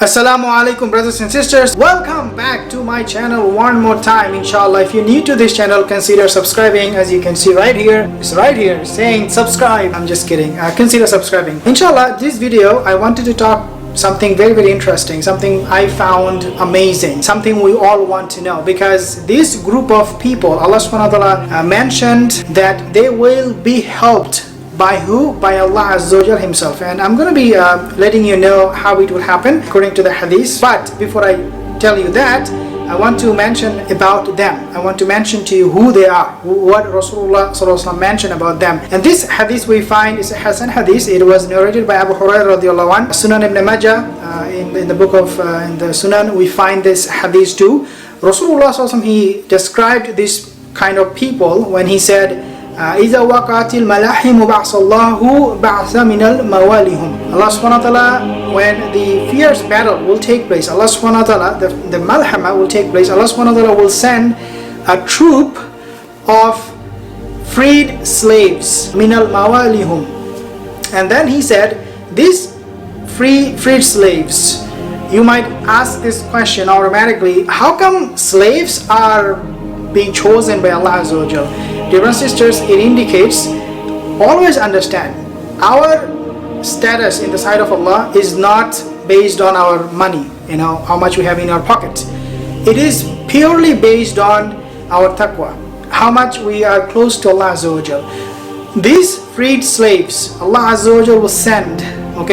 Assalamu alaikum brothers and sisters, welcome back to my channel one more time. Inshallah, if you're new to this channel, consider subscribing. As you can see right here, it's right here saying subscribe. I'm just kidding. Consider subscribing. Inshallah, this video I wanted to talk something very interesting, something I found amazing, something we all want to know, because this group of people, Allah subhanahu wa ta'ala mentioned that they will be helped by who? By Allah Azza wa Jal himself. And I'm going to be letting you know how it will happen according to the hadith. But before I tell you that, I want to mention about them. I want to mention to you who they are, what Rasulullah sallallahu alaihi wasallam mentioned about them. And this hadith we find is a Hasan hadith. It was narrated by Abu Hurairah radiallahu anhu. Sunan ibn Majah, in the book of in the Sunan, we find this hadith too. Rasulullah sallallahu alaihi wasallam, he described this kind of people when he said, إذا وقعت الملاحم بعث الله بعث من الموالهم. Allah subhanahu wa ta'ala, when the fierce battle will take place, Allah subhanahu wa ta'ala, the Malhama will take place, Allah subhanahu wa ta'ala will send a troop of freed slaves, من الموالهم. And then he said, these freed slaves, you might ask this question automatically, how come slaves are being chosen by Allah Azza wa Jal? Dear brothers and sisters, it indicates, always understand, our status in the sight of Allah is not based on our money, how much we have in our pocket. It is purely based on our taqwa, how much we are close to Allah Azza wa Jal. These freed slaves, Allah Azza wa Jal will send, when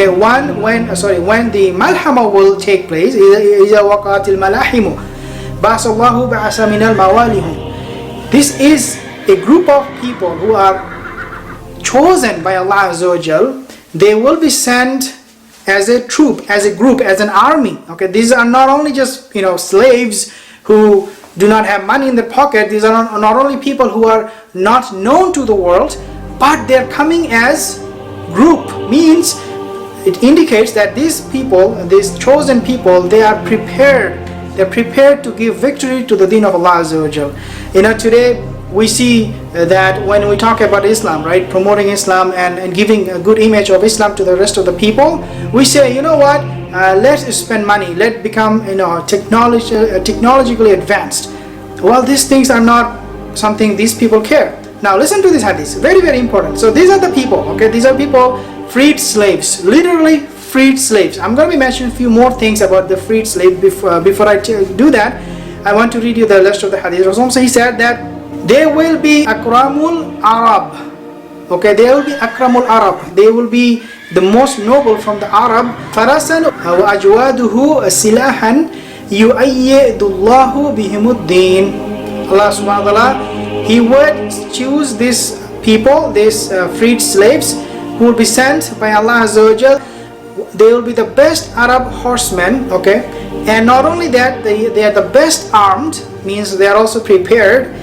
the Malhama will take place, إِذَا وَقَعَتِ الْمَلَاحِمُ بَعْثَ اللَّهُ بَعْثَ مِنَ الْمَوَالِهُمْ. This is a group of people who are chosen by Allah Azza wa Jal. They will be sent as a troop, as a group, as an army. These are not only just slaves who do not have money in their pocket. These are not only people who are not known to the world, but they're coming as group. Means it indicates that these people, these chosen people, they are prepared. They're prepared to give victory to the deen of Allah Azza wa Jal. Today we see that when we talk about Islam, right, promoting Islam and giving a good image of Islam to the rest of the people, we say, let's spend money, let's become technologically advanced. Well, these things are not something these people care. Now listen to this hadith, very important. So these are the people, these are people, freed slaves, literally freed slaves. I'm going to be mentioning a few more things about the freed slave. Before I do that, I want to read you the rest of the hadith. Rasulullah, he said that they will be akramul Arab. They will be akramul Arab. They will be the most noble from the Arab. Farasan wa ajwaduhu silahan yu'ayyidullahu bihimuddin. Allah subhanahu wa ta'ala, He would choose these people, these freed slaves, who will be sent by Allah Azza wa Jal. They will be the best Arab horsemen, and not only that, they are the best armed, means they are also prepared,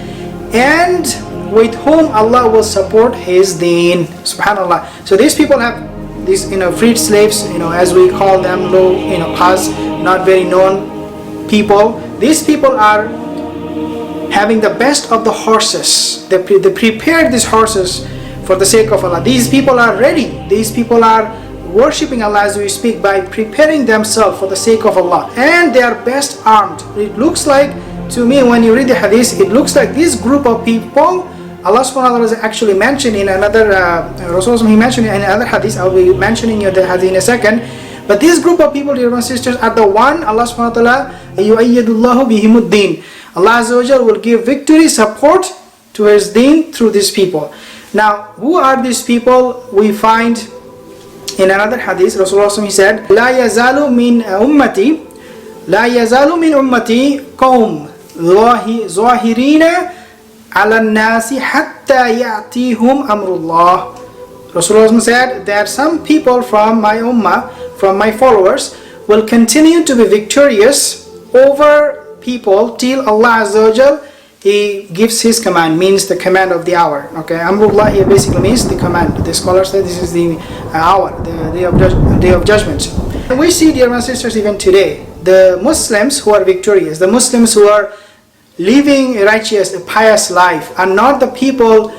and with whom Allah will support His deen. Subhanallah. So these people have these freed slaves, as we call them, low class, not very known people. These people are having the best of the horses. They prepared these horses for the sake of Allah. These people are ready. These people are worshipping Allah as we speak by preparing themselves for the sake of Allah, and they are best armed. It looks like, to me, when you read the hadith, it looks like this group of people, Allah subhanahu wa ta'ala is actually mentioned in another Rasulullah, he mentioned in another hadith. I'll be mentioning you the hadith in a second. But this group of people, dear brothers and sisters, are the one Allah subhanahu wa ta'ala yu'ayyidullahu bihimuddin. Allah Azza wa Jal will give victory, support to His deen through these people. Now, who are these people? We find in another hadith, Rasulullah, he said, لا يزال من أمتي قوم ظاهرين على الناس حتى يأتيهم أمر الله. Rasulullah said that some people from my ummah, from my followers, will continue to be victorious over people till Allah Azza wa Jal, He gives His command, means the command of the hour. Amrullah here basically means the command. The scholars say this is the hour, the day of judgment. And we see, dear brothers and sisters, even today, the Muslims who are victorious, the Muslims who are living a righteous, a pious life, are not the people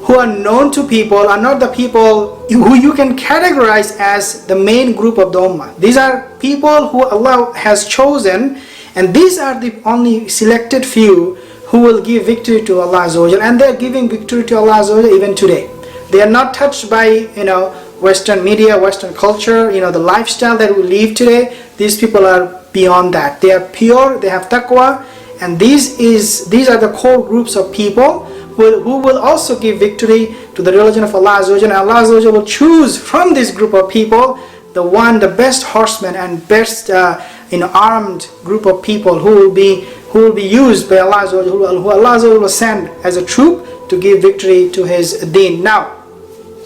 who are known to people are not the people who you can categorize as the main group of the Ummah. These are people who Allah has chosen, and these are the only selected few who will give victory to Allah Azza wa Jal, and they're giving victory to Allah Azza wa Jal even today. They are not touched by Western media, Western culture, the lifestyle that we live today. These people are beyond that. They are pure, they have taqwa, and these are the core groups of people who will also give victory to the religion of Allah Azza wa Jal. And Allah Azza wa Jal will choose from this group of people the best horsemen and best armed group of people who will be used by Allah Azza wa Jal, who Allah Azza wa Jal will send as a troop to give victory to His deen. Now,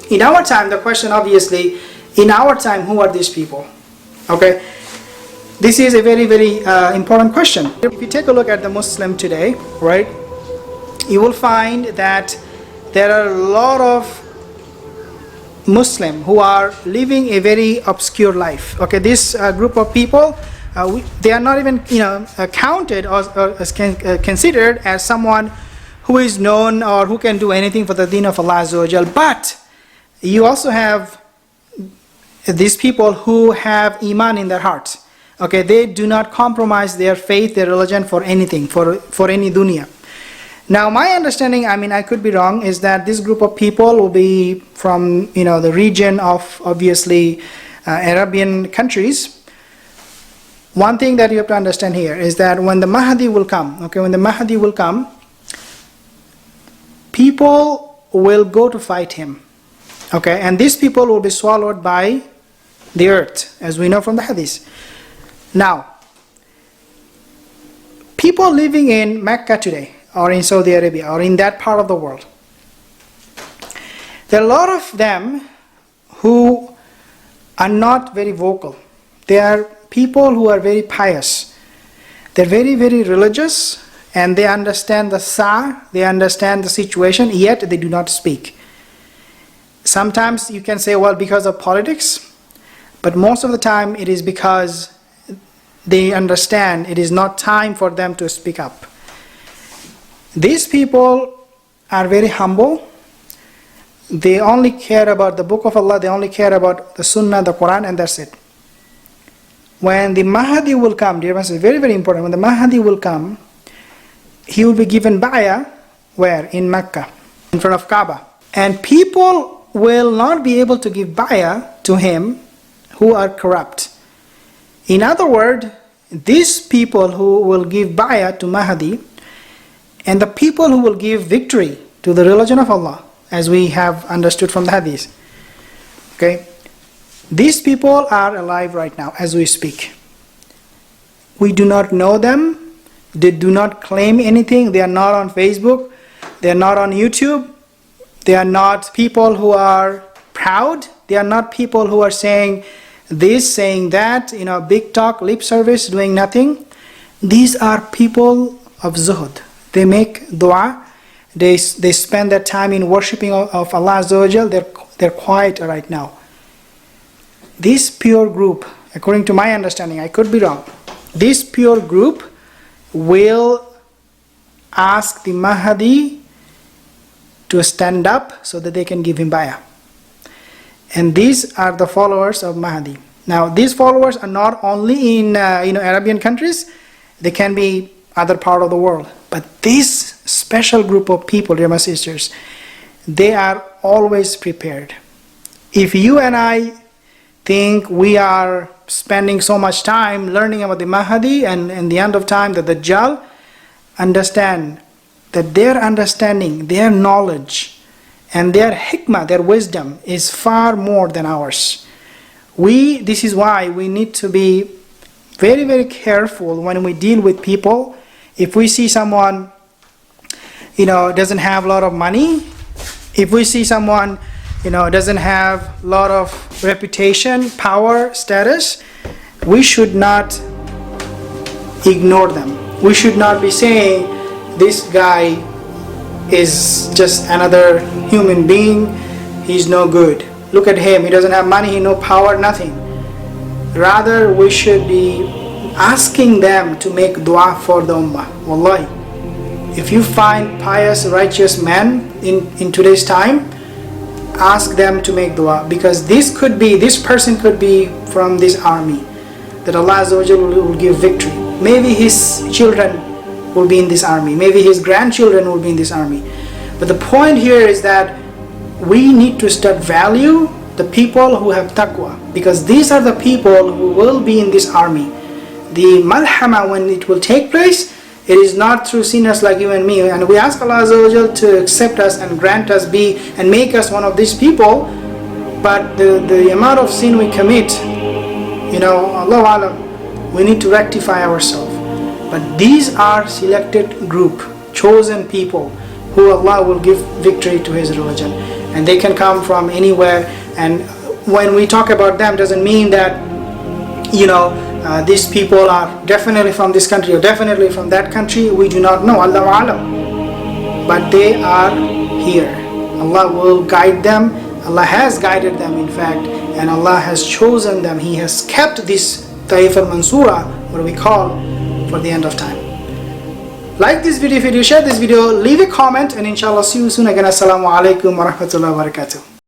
in our time, the question obviously, in our time, who are these people? Okay, this is a very, very important question. If you take a look at the Muslim today, right, you will find that there are a lot of Muslim who are living a very obscure life. Okay, this group of people, they are not even counted or considered as someone who is known or who can do anything for the deen of Allah Azza wa Jal. But you also have these people who have iman in their hearts. Okay, they do not compromise their faith, their religion for anything, for any dunya. Now, my understanding, I could be wrong, is that this group of people will be from the region of obviously Arabian countries. One thing that you have to understand here is that when the Mahdi will come, people will go to fight him. Okay, and these people will be swallowed by the earth, as we know from the hadith. Now, people living in Mecca today, or in Saudi Arabia, or in that part of the world, there are a lot of them who are not very vocal. They are people who are very pious. They're very, very religious, and they understand the sa'ah, they understand the situation, yet they do not speak. Sometimes you can say, well, because of politics, but most of the time it is because they understand it is not time for them to speak up. These people are very humble. They only care about the book of Allah, they only care about the Sunnah, the Quran, and that's it. When the Mahdi will come, dear friends, it's very, very important. When the Mahdi will come, he will be given bay'ah, where? In Mecca, in front of Kaaba. And people will not be able to give bay'ah to him who are corrupt. In other words, these people who will give bay'ah to Mahdi, and the people who will give victory to the religion of Allah, as we have understood from the hadith. Okay, these people are alive right now as we speak. We do not know them. They do not claim anything. They are not on Facebook. They are not on YouTube. They are not people who are proud. They are not people who are saying this, saying that, big talk, lip service, doing nothing. These are people of zuhud. They make dua. They spend their time in worshipping of Allah Azza wa Jal. They're quiet right now. This pure group, according to my understanding, I could be wrong, this pure group will ask the Mahdi to stand up so that they can give him bay'ah. And these are the followers of Mahdi. Now, these followers are not only in Arabian countries, they can be other part of the world. But this special group of people, dear my sisters, they are always prepared. If you and I think we are spending so much time learning about the Mahdi and in the end of time the Dajjal, understand that their understanding, their knowledge, and their hikmah, their wisdom is far more than ours. This is why we need to be very, very careful when we deal with people. If we see someone, doesn't have a lot of money, if we see someone, doesn't have a lot of reputation, power, status, we should not ignore them. We should not be saying, this guy is just another human being, he's no good. Look at him, he doesn't have money, he no power, nothing. Rather, we should be asking them to make dua for the ummah. Wallahi. if you find pious, righteous men in today's time, ask them to make dua, because this person could be from this army, that Allah Azza wa Jalla will give victory. Maybe his children will be in this army, maybe his grandchildren will be in this army. But the point here is that we need to start value the people who have taqwa, because these are the people who will be in this army. The Malhama, when it will take place, it is not through sinners like you and me, and we ask Allah Azza wa Jalla to accept us and grant us and make us one of these people. But the amount of sin we commit, Allahu Alam, we need to rectify ourselves. But these are selected group, chosen people, who Allah will give victory to His religion, and they can come from anywhere. And when we talk about them, doesn't mean that these people are definitely from this country or definitely from that country. We do not know, Allahu Alam, but they are here. Allah will guide them. Allah has guided them, in fact, and Allah has chosen them. He has kept this Taif al-Mansura, what we call, for the end of time. Like this video if you do, share this video, leave a comment, and inshallah see you soon again. Assalamu alaikum wa rahmatullahi wa barakatuh.